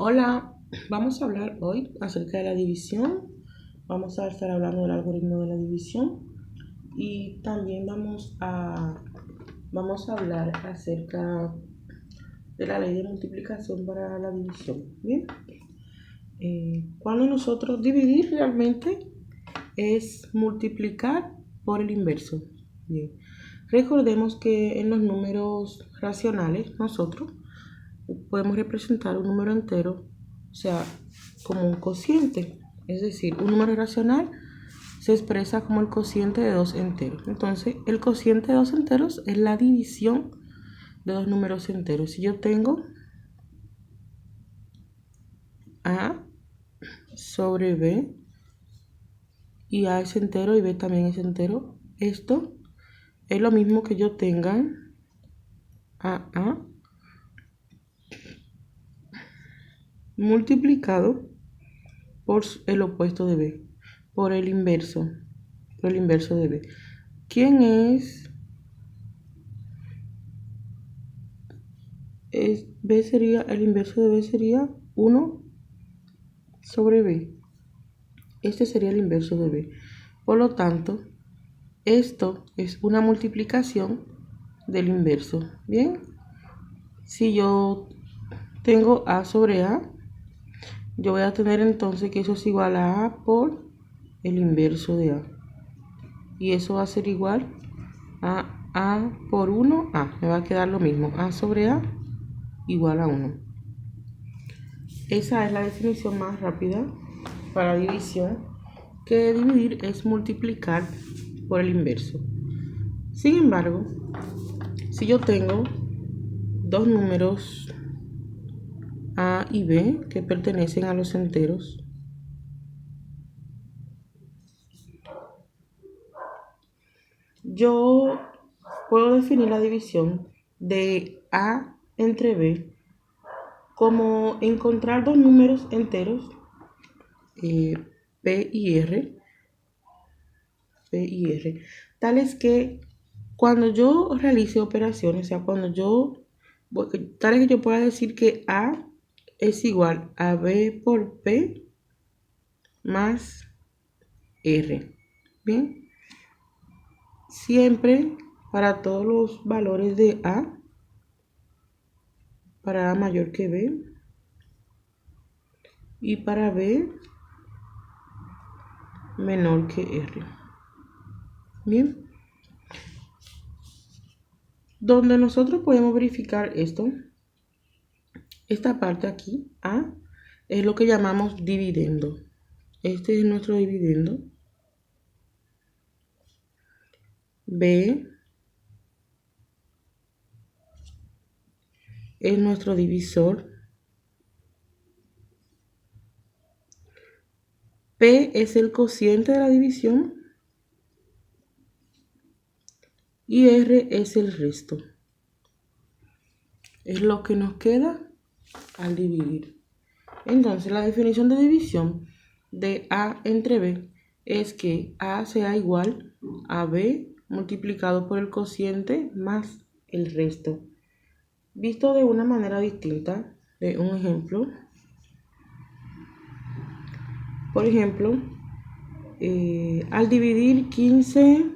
Hola, vamos a hablar hoy acerca de la división. Vamos a estar hablando del algoritmo de la división y también vamos a hablar acerca de la ley de multiplicación para la división. Bien, cuando nosotros dividir realmente es multiplicar por el inverso. Bien, recordemos que en los números racionales nosotros podemos representar un número entero, o sea, como un cociente. Es decir, un número racional se expresa como el cociente de dos enteros. Entonces, el cociente de dos enteros es la división de dos números enteros. Si yo tengo A sobre B y A es entero y B también es entero, esto es lo mismo que yo tenga A multiplicado por el opuesto de B, por el inverso de B. ¿Quién es? B sería, el inverso de B sería 1 sobre B. Este sería el inverso de B. Por lo tanto, esto es una multiplicación del inverso. Bien, si yo tengo A sobre A, yo voy a tener entonces que eso es igual a A por el inverso de A. Y eso va a ser igual a A por 1A. Me va a quedar lo mismo. A sobre A igual a 1. Esa es la definición más rápida para división, que dividir es multiplicar por el inverso. Sin embargo, si yo tengo dos números A y B que pertenecen a los enteros, yo puedo definir la división de A entre B como encontrar dos números enteros, P y R, tales que cuando yo realice operaciones, o sea, tal vez que yo pueda decir que A es igual a B por P más R. Bien, siempre para todos los valores de A, para A mayor que B y para B menor que R. Bien, donde nosotros podemos verificar esto, esta parte aquí, A, es lo que llamamos dividendo. Este es nuestro dividendo. B es nuestro divisor. P es el cociente de la división. Y R es el resto. Es lo que nos queda al dividir. Entonces, la definición de división de A entre B es que A sea igual a B multiplicado por el cociente más el resto. Visto de una manera distinta, de un ejemplo. Por ejemplo, al dividir 15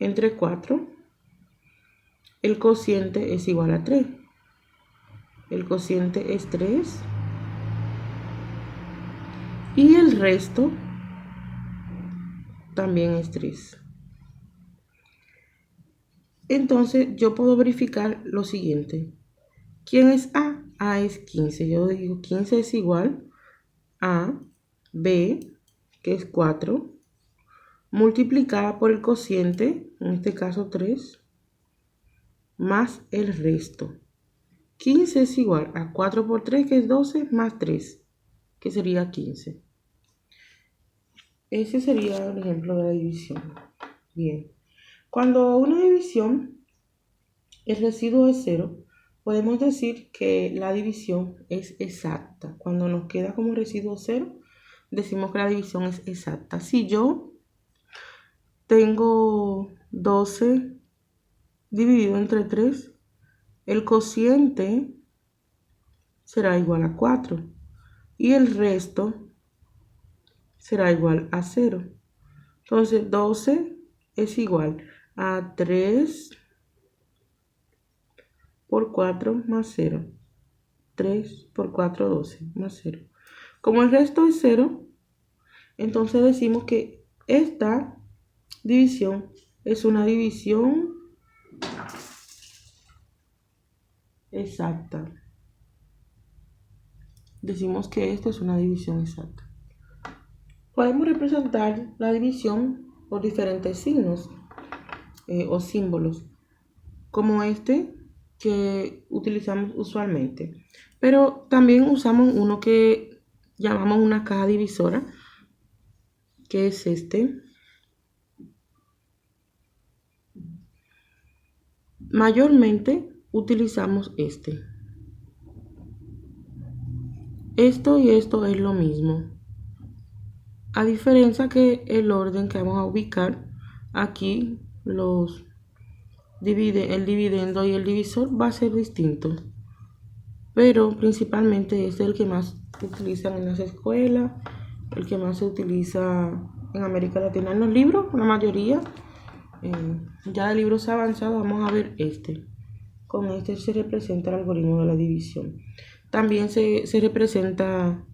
entre 4, el cociente es igual a 3. El cociente es 3. Y el resto también es 3. Entonces yo puedo verificar lo siguiente. ¿Quién es A? A es 15. Yo digo 15 es igual a B, que es 4, multiplicada por el cociente, en este caso 3, más el resto. 15 es igual a 4 por 3, que es 12, más 3, que sería 15. Ese sería el ejemplo de la división. Bien. Cuando una división, el residuo es 0, podemos decir que la división es exacta. Cuando nos queda como residuo 0, decimos que la división es exacta. Si yo tengo 12 dividido entre 3, el cociente será igual a 4. Y el resto será igual a 0. Entonces 12 es igual a 3 por 4 más 0. 3 por 4, 12 más 0. Como el resto es 0, entonces decimos que esta división es una división exacta. Decimos que esta es una división exacta. Podemos representar la división por diferentes signos o símbolos, como este que utilizamos usualmente. Pero también usamos uno que llamamos una caja divisora, que es este. Mayormente utilizamos este. Esto y esto es lo mismo. A diferencia que el orden que vamos a ubicar aquí, el dividendo y el divisor va a ser distinto. Pero principalmente este es el que más utilizan en las escuelas, el que más se utiliza en América Latina. En los libros, la mayoría, ya de libros avanzados, vamos a ver este. Con este se representa el algoritmo de la división. También se representa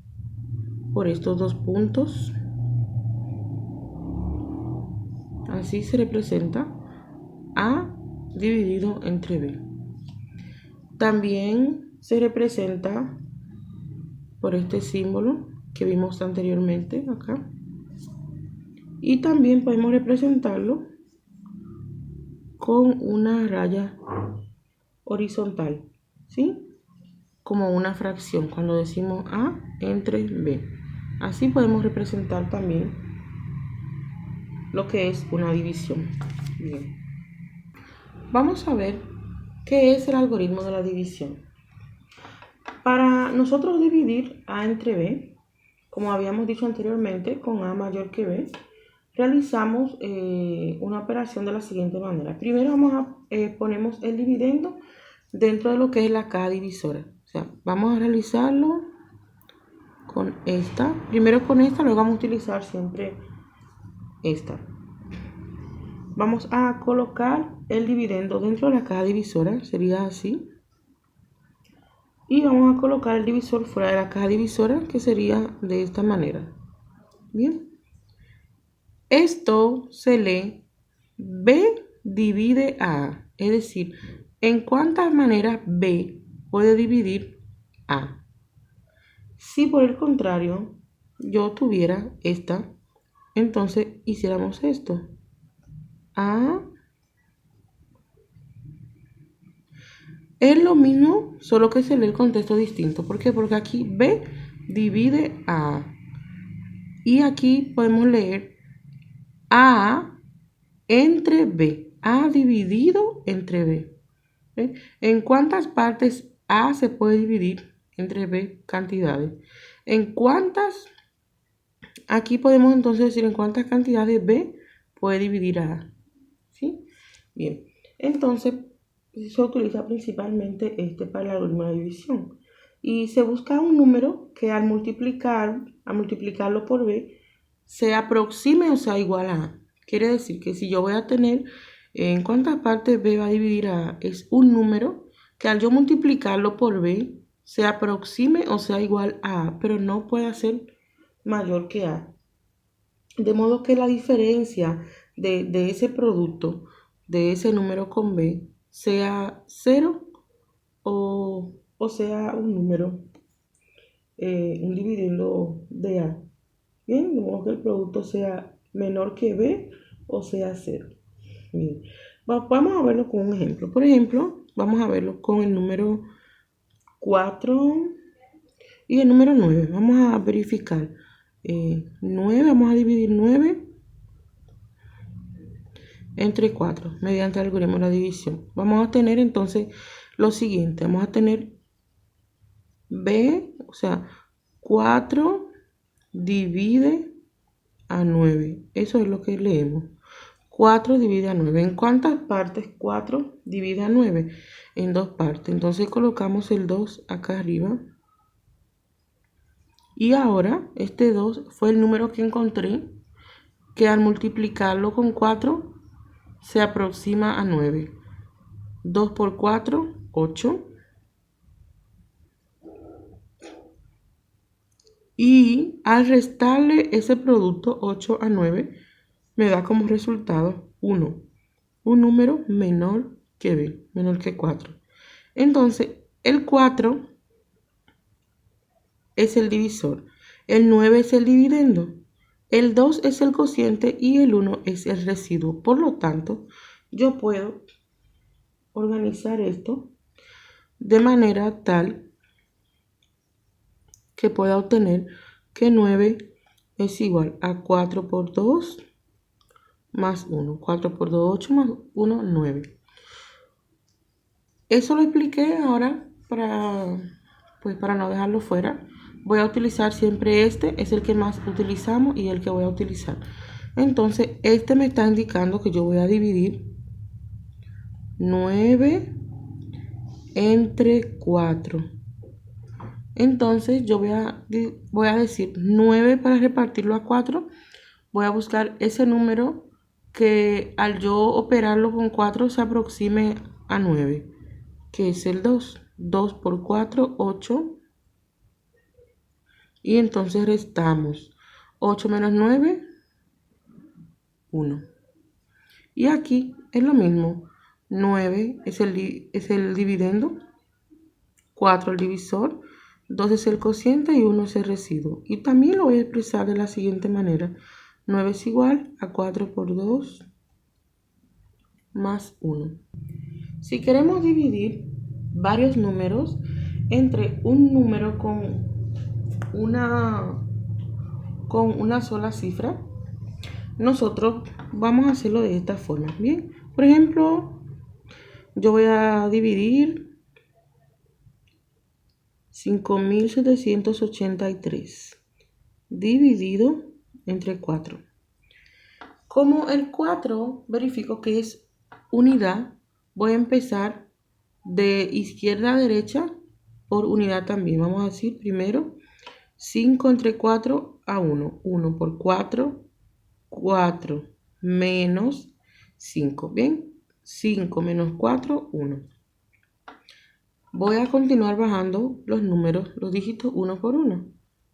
por estos dos puntos. Así se representa A dividido entre B. También se representa por este símbolo que vimos anteriormente acá. Y también podemos representarlo con una raya horizontal, ¿sí? Como una fracción cuando decimos A entre B. Así podemos representar también lo que es una división. Bien. Vamos a ver qué es el algoritmo de la división. Para nosotros dividir A entre B, como habíamos dicho anteriormente, con A mayor que B, realizamos una operación de la siguiente manera. Primero ponemos el dividendo dentro de lo que es la caja divisora. O sea, vamos a realizarlo con esta. Primero con esta, luego vamos a utilizar siempre esta. Vamos a colocar el dividendo dentro de la caja divisora, sería así. Y vamos a colocar el divisor fuera de la caja divisora, que sería de esta manera. Bien. Esto se lee B divide A, es decir, ¿en cuántas maneras B puede dividir A? Si por el contrario yo tuviera esta, entonces hiciéramos esto. A es lo mismo, solo que se lee el contexto distinto. ¿Por qué? Porque aquí B divide A. Y aquí podemos leer A entre B. A dividido entre B. ¿Ve? ¿En cuántas partes A se puede dividir entre B cantidades? ¿En cuántas? Aquí podemos entonces decir en cuántas cantidades B puede dividir a A. ¿Sí? Bien. Entonces se utiliza principalmente este para el algoritmo de división. Y se busca un número que al multiplicarlo por B se aproxime o sea igual a A. Quiere decir que si yo voy a tener en cuántas partes B va a dividir a A, es un número que al yo multiplicarlo por B se aproxime o sea igual a A, pero no puede ser mayor que A. De modo que la diferencia de ese producto, de ese número con B, sea 0 o sea un número, un dividendo de A. Bien, de modo que el producto sea menor que B o sea 0. Bien. Vamos a verlo con un ejemplo. Por ejemplo, vamos a verlo con el número 4 y el número 9. Vamos a verificar. 9, vamos a dividir 9 entre 4 mediante el algoritmo de la división. Vamos a tener entonces lo siguiente. Vamos a tener B, o sea, 4 divide a 9. Eso es lo que leemos. 4 divide a 9. ¿En cuántas partes 4 divide a 9? En dos partes. Entonces colocamos el 2 acá arriba. Y ahora este 2 fue el número que encontré, que al multiplicarlo con 4 se aproxima a 9. 2 por 4, 8. Y al restarle ese producto 8 a 9, me da como resultado 1. Un número menor que b, menor que 4. Entonces, el 4 es el divisor, el 9 es el dividendo, el 2 es el cociente y el 1 es el residuo. Por lo tanto, yo puedo organizar esto de manera tal que pueda obtener que 9 es igual a 4 por 2 más 1. 4 por 2, 8 más 1, 9. Eso lo expliqué ahora para no dejarlo fuera. Voy a utilizar siempre este, es el que más utilizamos y el que voy a utilizar. Entonces, este me está indicando que yo voy a dividir 9 entre 4. Entonces, yo voy a decir 9 para repartirlo a 4. Voy a buscar ese número que al yo operarlo con 4 se aproxime a 9, que es el 2. 2 por 4, 8. Y entonces restamos 8 menos 9, 1. Y aquí es lo mismo. 9 es el dividendo, 4 el divisor, 2 es el cociente y 1 es el residuo. Y también lo voy a expresar de la siguiente manera. 9 es igual a 4 por 2 más 1. Si queremos dividir varios números entre un número con una sola cifra, nosotros vamos a hacerlo de esta forma. Bien, por ejemplo, yo voy a dividir 5.783 dividido entre 4. Como el 4 verifico que es unidad, voy a empezar de izquierda a derecha por unidad también. Vamos a decir primero 5 entre 4 a 1. 1 por 4, 4 menos 5. Bien, 5 menos 4, 1. Voy a continuar bajando los números, los dígitos uno por uno.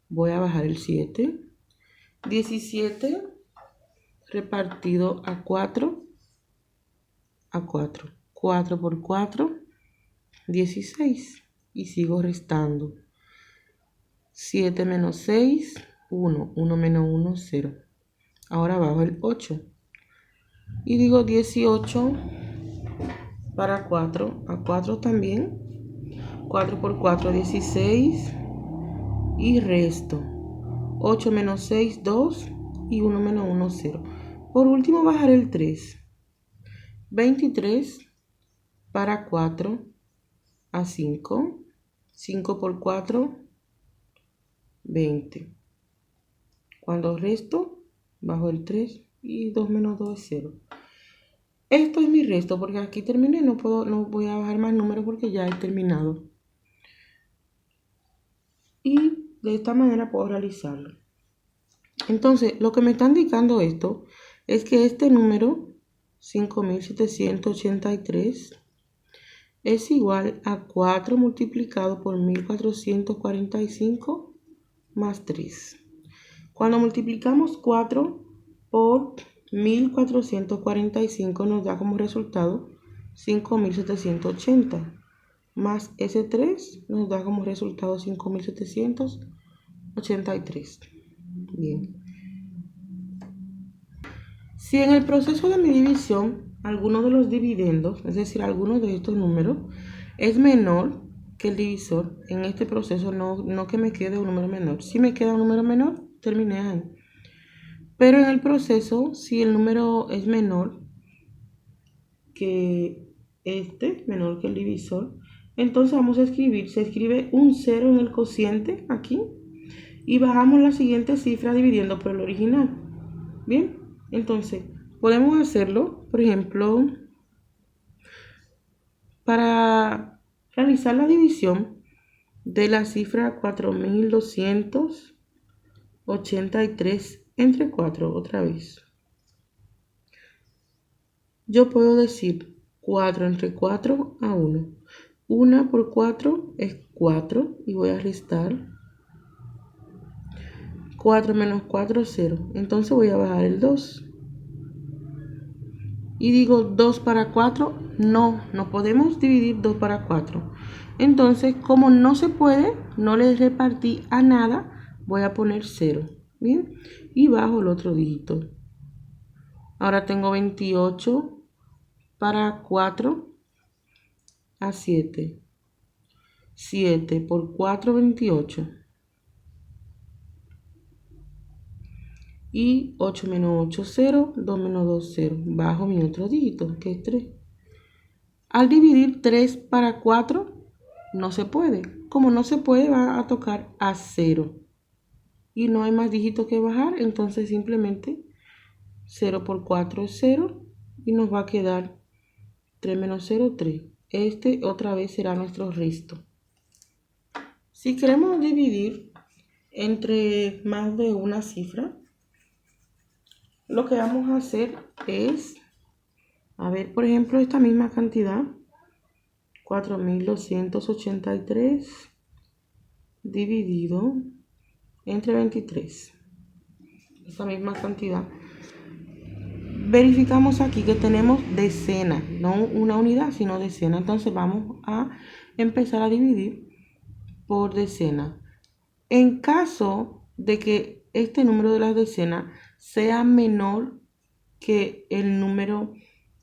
Voy a bajar el 7. 17 repartido a 4, a 4. 4 por 4, 16. Y sigo restando. 7 menos 6, 1. 1 menos 1, 0. Ahora bajo el 8. Y digo 18 para 4. A 4 también. 4 por 4, 16. Y resto. 8 menos 6, 2. Y 1 menos 1, 0. Por último bajaré el 3. 23 para 4 a 5. 5 por 4, 20. Cuando resto, bajo el 3 y 2 menos 2 es 0. Esto es mi resto porque aquí terminé, no voy a bajar más números porque ya he terminado. Y de esta manera puedo realizarlo. Entonces, lo que me está indicando esto es que este número 5.783 es igual a 4 multiplicado por 1.445 más 3. Cuando multiplicamos 4 por 1.445 nos da como resultado 5.780. Más ese 3 nos da como resultado 5.783. Bien. Si en el proceso de mi división alguno de los dividendos, es decir, alguno de estos números, es menor que el divisor, en este proceso no que me quede un número menor. Si me queda un número menor, terminé ahí. Pero en el proceso, si el número es menor que menor que el divisor, entonces vamos a escribir, se escribe un 0 en el cociente aquí y bajamos la siguiente cifra dividiendo por el original. Bien, entonces podemos hacerlo, por ejemplo, para realizar la división de la cifra 4.200 83 entre 4 otra vez. Yo puedo decir 4 entre 4 a 1. 1 por 4 es 4 y voy a restar. 4 menos 4 es 0. Entonces voy a bajar el 2. Y digo 2 para 4. No podemos dividir 2 para 4. Entonces, como no se puede, no le repartí a nada, voy a poner 0. Bien, y bajo el otro dígito. Ahora tengo 28 para 4 a 7. 7 por 4, 28. Y 8 menos 8, 0. 2 menos 2, 0. Bajo mi otro dígito, que es 3. Al dividir 3 para 4, no se puede. Como no se puede, va a tocar a 0. Y no hay más dígitos que bajar, entonces simplemente 0 por 4 es 0. Y nos va a quedar 3 menos 0, 3. Este otra vez será nuestro resto. Si queremos dividir entre más de una cifra, lo que vamos a hacer es, a ver, por ejemplo, esta misma cantidad, 4.283 dividido entre 23. Esta misma cantidad. Verificamos aquí que tenemos decena, no una unidad, sino decena. Entonces vamos a empezar a dividir por decena. En caso de que este número de las decenas sea menor que el número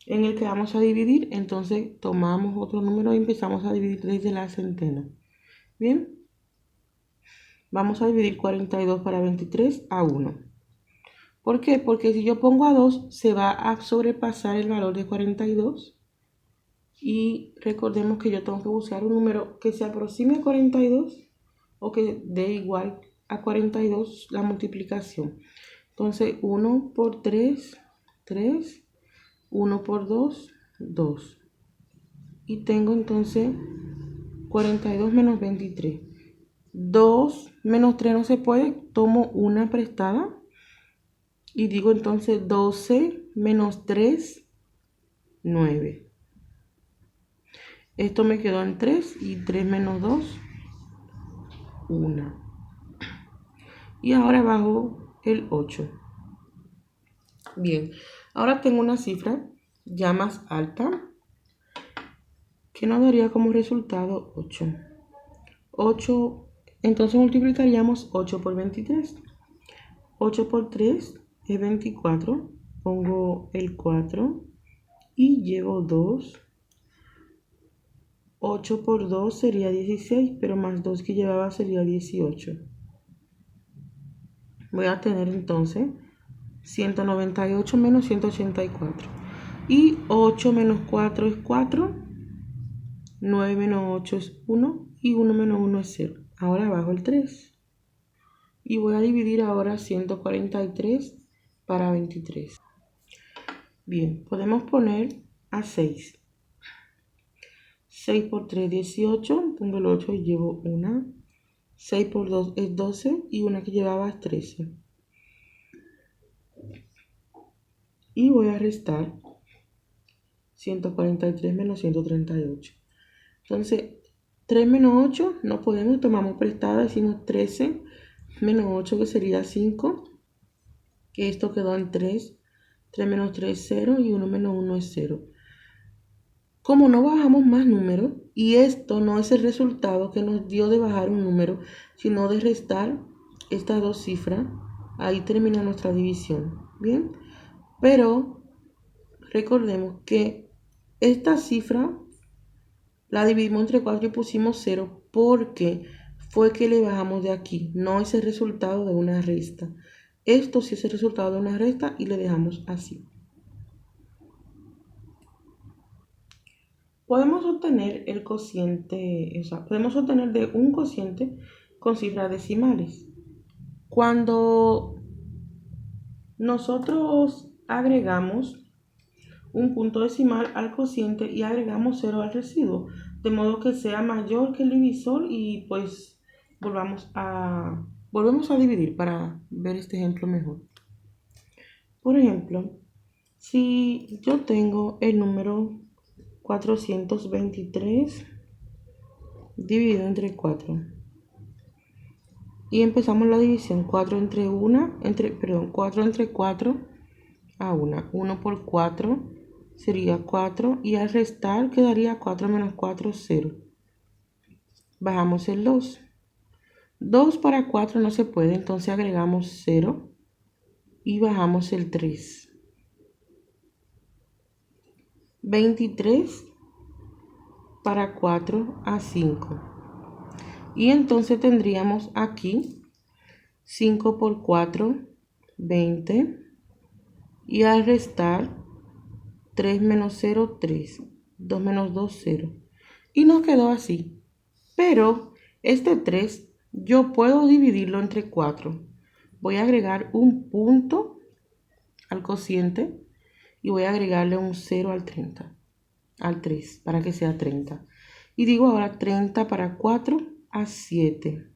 en el que vamos a dividir, entonces tomamos otro número y empezamos a dividir desde la centena. Bien, vamos a dividir 42 para 23 a 1. ¿Por qué? Porque si yo pongo a 2, se va a sobrepasar el valor de 42. Y recordemos que yo tengo que buscar un número que se aproxime a 42 o que dé igual a 42 la multiplicación. Entonces 1 por 3, 3. 1 por 2, 2. Y tengo entonces 42 menos 23. 2 menos 3 no se puede. Tomo una prestada. Y digo entonces 12 menos 3, 9. Esto me quedó en 3 y 3 menos 2, 1. Y ahora bajo el 8. Bien, ahora tengo una cifra ya más alta que nos daría como resultado 8. 8, entonces multiplicaríamos 8 por 23. 8 por 3 es 24. Pongo el 4 y llevo 2. 8 por 2 sería 16, pero más 2 que llevaba sería 18. Voy a tener entonces 198 menos 184. Y 8 menos 4 es 4. 9 menos 8 es 1. Y 1 menos 1 es 0. Ahora bajo el 3. Y voy a dividir ahora 143 para 23. Bien, podemos poner a 6. 6 por 3, 18. Pongo el 8 y llevo 1. 6 por 2 es 12 y una que llevaba es 13. Y voy a restar 143 menos 138. Entonces, 3 menos 8 no podemos, tomamos prestada, decimos 13 menos 8 que sería 5. Que esto quedó en 3. 3 menos 3 es 0 y 1 menos 1 es 0. Como no bajamos más números, y esto no es el resultado que nos dio de bajar un número, sino de restar estas dos cifras, ahí termina nuestra división. Bien, pero recordemos que esta cifra la dividimos entre 4 y pusimos 0 porque fue que le bajamos de aquí, no es el resultado de una resta. Esto sí es el resultado de una resta y le dejamos así. Podemos obtener el cociente, podemos obtener de un cociente con cifras decimales. Cuando nosotros agregamos un punto decimal al cociente y agregamos 0 al residuo, de modo que sea mayor que el divisor y pues volvamos a Volvemos a dividir para ver este ejemplo mejor. Por ejemplo, si yo tengo el número 423 dividido entre 4 y empezamos la división 4 entre 4 a 1. 1 por 4 sería 4 y al restar quedaría 4 menos 4, 0. Bajamos el 2. 2 para 4 no se puede, entonces agregamos 0 y bajamos el 3. 23 para 4 a 5. Y entonces tendríamos aquí 5 por 4, 20. Y al restar 3 menos 0, 3. 2 menos 2, 0. Y nos quedó así. Pero este 3 yo puedo dividirlo entre 4. Voy a agregar un punto al cociente y voy a agregarle un 0 al 30, al 3, para que sea 30. Y digo ahora 30 para 4 a 7.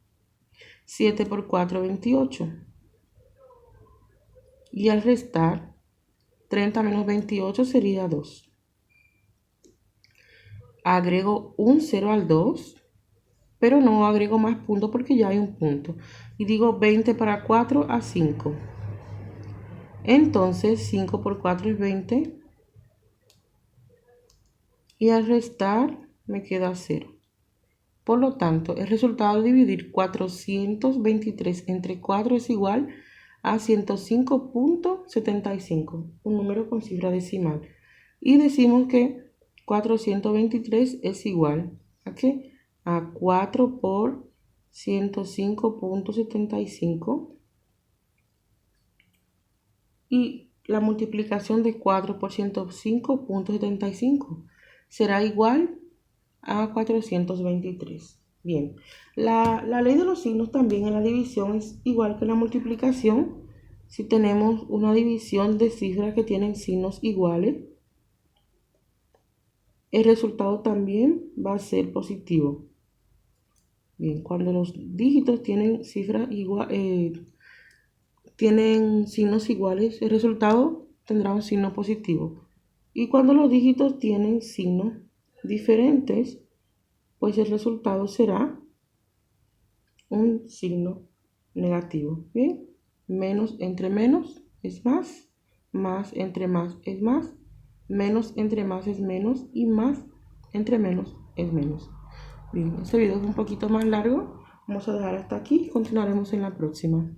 7 por 4, 28. Y al restar, 30 menos 28 sería 2. Agrego un 0 al 2, pero no agrego más puntos porque ya hay un punto. Y digo 20 para 4 a 5. Entonces 5 por 4 es 20. Y al restar me queda 0. Por lo tanto, el resultado de dividir 423 entre 4 es igual a 105.75, un número con cifra decimal. Y decimos que 423 es igual a ¿qué? A 4 por 105.75. Y la multiplicación de 4 por 105.75 será igual a 423. Bien, la ley de los signos también en la división es igual que en la multiplicación. Si tenemos una división de cifras que tienen signos iguales, el resultado también va a ser positivo. Bien, cuando los dígitos tienen tienen signos iguales, el resultado tendrá un signo positivo. Y cuando los dígitos tienen signos diferentes, pues el resultado será un signo negativo. Bien, menos entre menos es más entre más es más, menos entre más es menos y más entre menos es menos. Bien, este video es un poquito más largo. Vamos a dejar hasta aquí y continuaremos en la próxima.